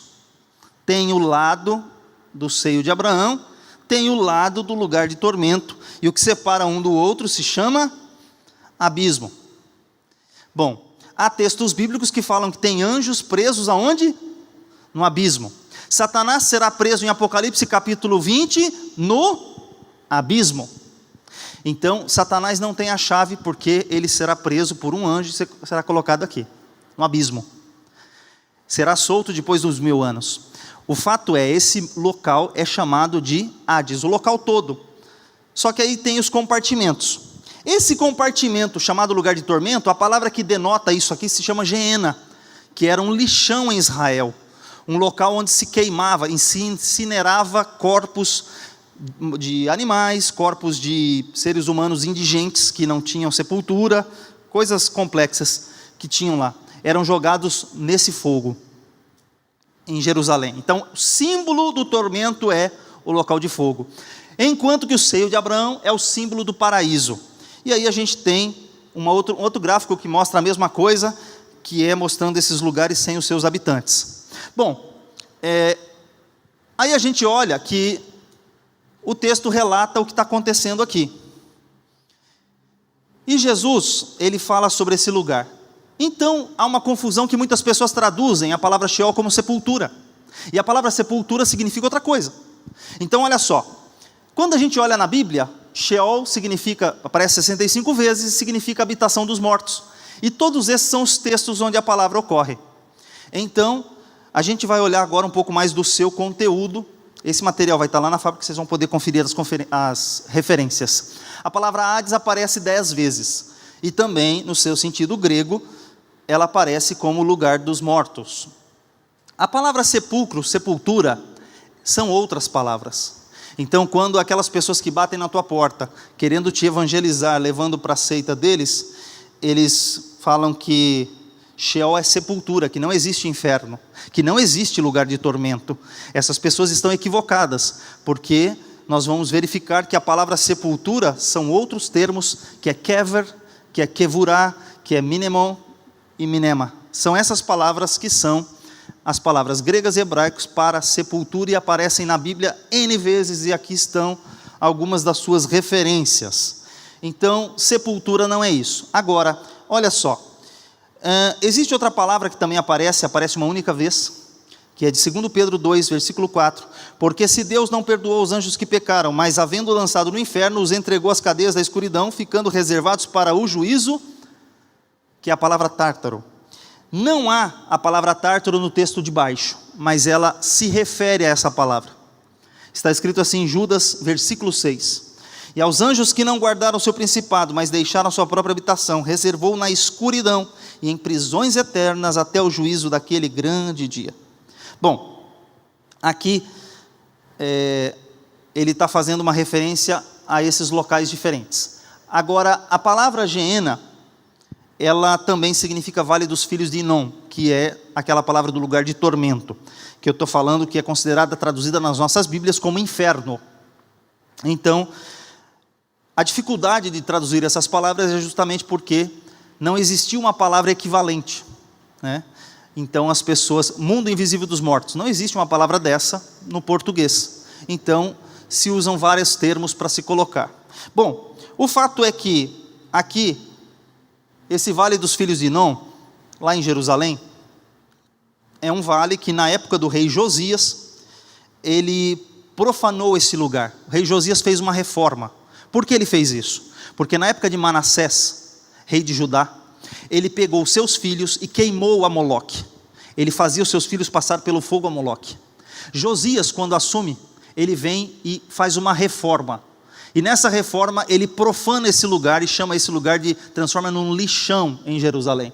Tem o lado do seio de Abraão, tem o lado do lugar de tormento, e o que separa um do outro se chama abismo. Bom, há textos bíblicos que falam que tem anjos presos aonde? No abismo. Satanás será preso em Apocalipse capítulo 20, no abismo. Então, Satanás não tem a chave, porque ele será preso por um anjo e será colocado aqui, no abismo. Será solto depois dos 1000 anos. O fato é, esse local é chamado de Hades, o local todo. Só que aí tem os compartimentos. Esse compartimento, chamado lugar de tormento, a palavra que denota isso aqui se chama Geena, que era um lixão em Israel. Um local onde se queimava, se incinerava corpos de animais, corpos de seres humanos indigentes que não tinham sepultura, coisas complexas que tinham lá. Eram jogados nesse fogo, em Jerusalém. Então, o símbolo do tormento é o local de fogo. Enquanto que o seio de Abraão é o símbolo do paraíso. E aí a gente tem um outro gráfico que mostra a mesma coisa, que é mostrando esses lugares sem os seus habitantes. Bom, aí a gente olha que o texto relata o que está acontecendo aqui. E Jesus, ele fala sobre esse lugar. Então, há uma confusão que muitas pessoas traduzem a palavra Sheol como sepultura. E a palavra sepultura significa outra coisa. Então, olha só. Quando a gente olha na Bíblia, Sheol significa, aparece 65 vezes, significa habitação dos mortos. E todos esses são os textos onde a palavra ocorre. Então, a gente vai olhar agora um pouco mais do seu conteúdo. Esse material vai estar lá na fábrica, vocês vão poder conferir as referências. A palavra Hades aparece 10 vezes. E também, no seu sentido grego, ela aparece como lugar dos mortos. A palavra sepulcro, sepultura, são outras palavras. Então, quando aquelas pessoas que batem na tua porta, querendo te evangelizar, levando para a seita deles, eles falam que Sheol é sepultura, que não existe inferno, que não existe lugar de tormento. Essas pessoas estão equivocadas, porque nós vamos verificar que a palavra sepultura são outros termos, que é kever, que é kevurá, que é minemon e minema. São essas palavras que são as palavras gregas e hebraicas para sepultura e aparecem na Bíblia N vezes, e aqui estão algumas das suas referências. Então, sepultura não é isso. Agora, olha só, existe outra palavra que também aparece uma única vez, que é de 2 Pedro 2, versículo 4, porque se Deus não perdoou os anjos que pecaram, mas havendo lançado no inferno, os entregou às cadeias da escuridão, ficando reservados para o juízo, que é a palavra tártaro. Não há a palavra tártaro no texto de baixo, mas ela se refere a essa palavra. Está escrito assim em Judas, versículo 6. E aos anjos que não guardaram o seu principado, mas deixaram a sua própria habitação, reservou na escuridão e em prisões eternas até o juízo daquele grande dia. Bom, aqui ele está fazendo uma referência a esses locais diferentes. Agora, a palavra Geena, ela também significa Vale dos Filhos de Inom, que é aquela palavra do lugar de tormento, que eu estou falando que é considerada, traduzida nas nossas Bíblias como inferno. Então, a dificuldade de traduzir essas palavras é justamente porque não existia uma palavra equivalente, né? Então as pessoas, mundo invisível dos mortos, não existe uma palavra dessa no português. Então se usam vários termos para se colocar. Bom, o fato é que aqui, esse Vale dos Filhos de Inom, lá em Jerusalém, é um vale que na época do rei Josias, ele profanou esse lugar. O rei Josias fez uma reforma. Por que ele fez isso? Porque na época de Manassés, rei de Judá, ele pegou seus filhos e queimou a Moloque. Ele fazia os seus filhos passar pelo fogo a Moloque. Josias, quando assume, ele vem e faz uma reforma. E nessa reforma ele profana esse lugar e chama esse lugar transforma num lixão em Jerusalém.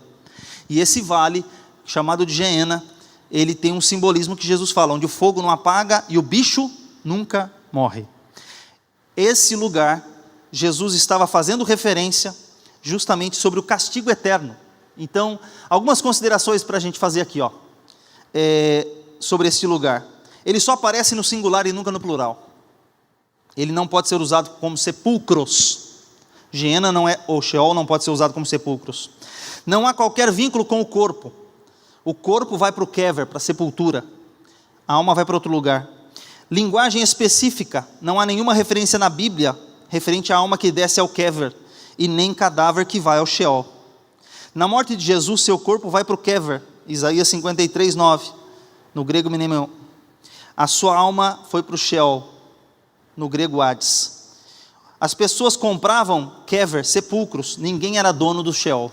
E esse vale, chamado de Geena, ele tem um simbolismo que Jesus fala, onde o fogo não apaga e o bicho nunca morre. Esse lugar, Jesus estava fazendo referência justamente sobre o castigo eterno. Então, algumas considerações para a gente fazer aqui, sobre esse lugar. Ele só aparece no singular e nunca no plural. Ele não pode ser usado como sepulcros. Geena não é, ou Sheol não pode ser usado como sepulcros. Não há qualquer vínculo com o corpo. O corpo vai para o kever, para a sepultura. A alma vai para outro lugar. Linguagem específica. Não há nenhuma referência na Bíblia referente à alma que desce ao kever, e nem cadáver que vai ao Sheol. Na morte de Jesus, seu corpo vai para o kever. Isaías 53, 9. No grego Minemon. A sua alma foi para o Sheol. No grego Hades. As pessoas compravam kever, sepulcros. Ninguém era dono do Sheol.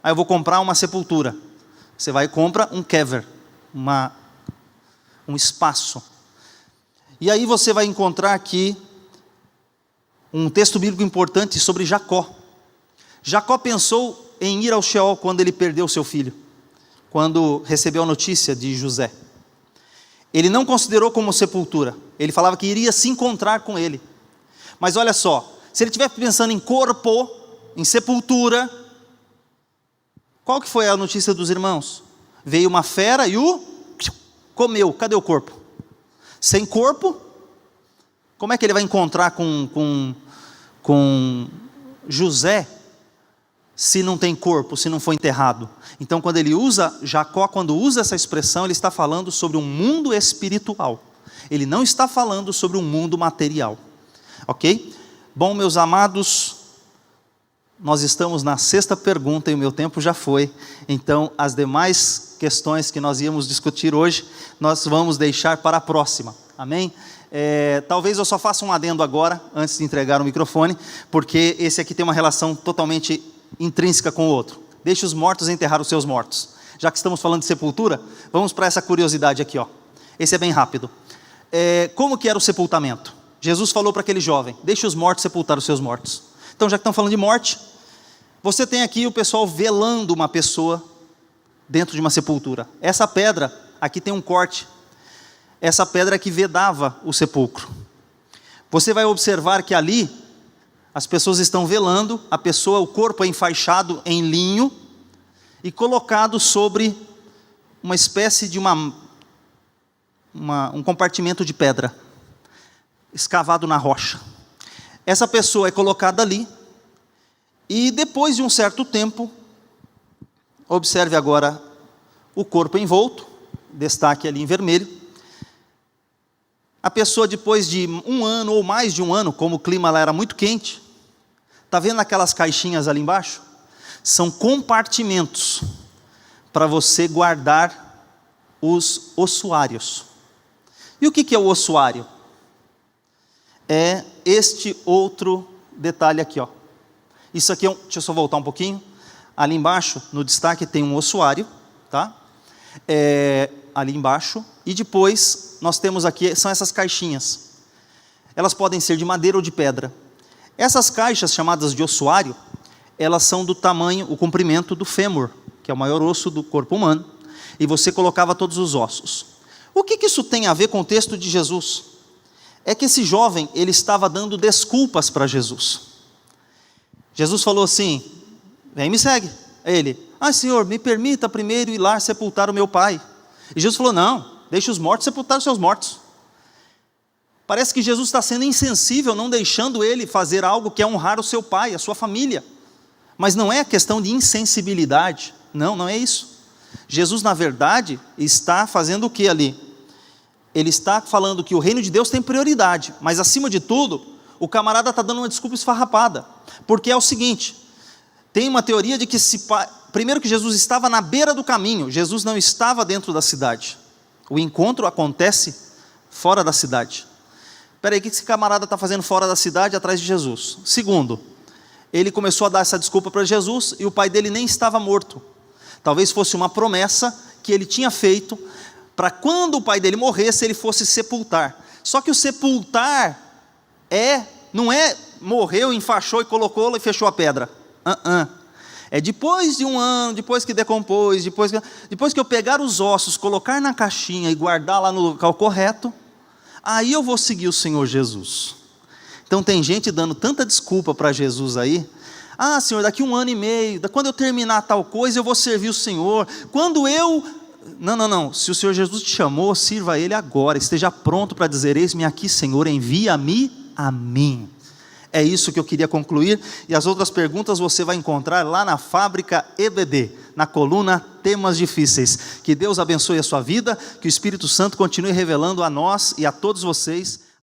Aí eu vou comprar uma sepultura. Você vai e compra um kever, um espaço. E aí você vai encontrar aqui um texto bíblico importante sobre Jacó. Jacó pensou em ir ao Sheol quando ele perdeu seu filho, quando recebeu a notícia de José. Ele não considerou como sepultura, ele falava que iria se encontrar com ele. Mas olha só, se ele estivesse pensando em corpo, em sepultura, qual que foi a notícia dos irmãos? Veio uma fera e o comeu. Cadê o corpo? Sem corpo, como é que ele vai encontrar com José, se não tem corpo, se não foi enterrado? Então quando ele usa, Jacó quando usa essa expressão, ele está falando sobre um mundo espiritual. Ele não está falando sobre um mundo material. Ok? Bom, meus amados, Nós estamos na sexta pergunta e o meu tempo já foi. Então, as demais questões que nós íamos discutir hoje, nós vamos deixar para a próxima. Amém? Talvez eu só faça um adendo agora, antes de entregar o microfone, porque esse aqui tem uma relação totalmente intrínseca com o outro. Deixe os mortos enterrar os seus mortos. Já que estamos falando de sepultura, vamos para essa curiosidade aqui, ó. Esse é bem rápido. Como que era o sepultamento? Jesus falou para aquele jovem: deixe os mortos sepultar os seus mortos. Então, já que estamos falando de morte, você tem aqui o pessoal velando uma pessoa dentro de uma sepultura. Essa pedra, aqui tem um corte. Essa pedra é que vedava o sepulcro. Você vai observar que ali, as pessoas estão velando, a pessoa, o corpo é enfaixado em linho e colocado sobre uma espécie de um compartimento de pedra, escavado na rocha. Essa pessoa é colocada ali, e depois de um certo tempo, observe agora o corpo envolto, destaque ali em vermelho. A pessoa, depois de um ano ou mais de um ano, como o clima lá era muito quente, está vendo aquelas caixinhas ali embaixo? São compartimentos para você guardar os ossuários. E o que é o ossuário? É este outro detalhe aqui, ó. Isso aqui deixa eu só voltar um pouquinho. Ali embaixo, no destaque, tem um ossuário, tá? Ali embaixo. E depois, nós temos aqui, são essas caixinhas. Elas podem ser de madeira ou de pedra. Essas caixas, chamadas de ossuário, elas são do tamanho, o comprimento do fêmur, que é o maior osso do corpo humano. E você colocava todos os ossos. O que isso tem a ver com o texto de Jesus? É que esse jovem, ele estava dando desculpas para Jesus. Jesus falou assim: vem, me segue. Ele: Senhor, me permita primeiro ir lá sepultar o meu pai. E Jesus falou: não, deixe os mortos sepultar os seus mortos. Parece que Jesus está sendo insensível, não deixando ele fazer algo que é honrar o seu pai, a sua família. Mas não é questão de insensibilidade, não é isso. Jesus, na verdade, está fazendo o que ali? Ele está falando que o reino de Deus tem prioridade, mas acima de tudo, o camarada está dando uma desculpa esfarrapada, porque é o seguinte: tem uma teoria de que primeiro que Jesus estava na beira do caminho, Jesus não estava dentro da cidade, o encontro acontece fora da cidade. Espera aí, o que esse camarada está fazendo fora da cidade, atrás de Jesus? Segundo, ele começou a dar essa desculpa para Jesus, e o pai dele nem estava morto, talvez fosse uma promessa que ele tinha feito, para quando o pai dele morresse, ele fosse sepultar. Só que o sepultar não é morreu, enfaixou e colocou e fechou a pedra. É depois de um ano, depois que decompôs, depois que eu pegar os ossos, colocar na caixinha e guardar lá no local correto, aí eu vou seguir o Senhor Jesus. Então tem gente dando tanta desculpa para Jesus aí: Senhor, daqui 1 ano e meio, quando eu terminar tal coisa, eu vou servir o Senhor. Quando eu... Não. Se o Senhor Jesus te chamou, sirva a Ele agora. Esteja pronto para dizer: eis-me aqui, Senhor, envia-me a mim. É isso que eu queria concluir. E as outras perguntas você vai encontrar lá na Fábrica EBD, na coluna Temas Difíceis. Que Deus abençoe a sua vida, que o Espírito Santo continue revelando a nós e a todos vocês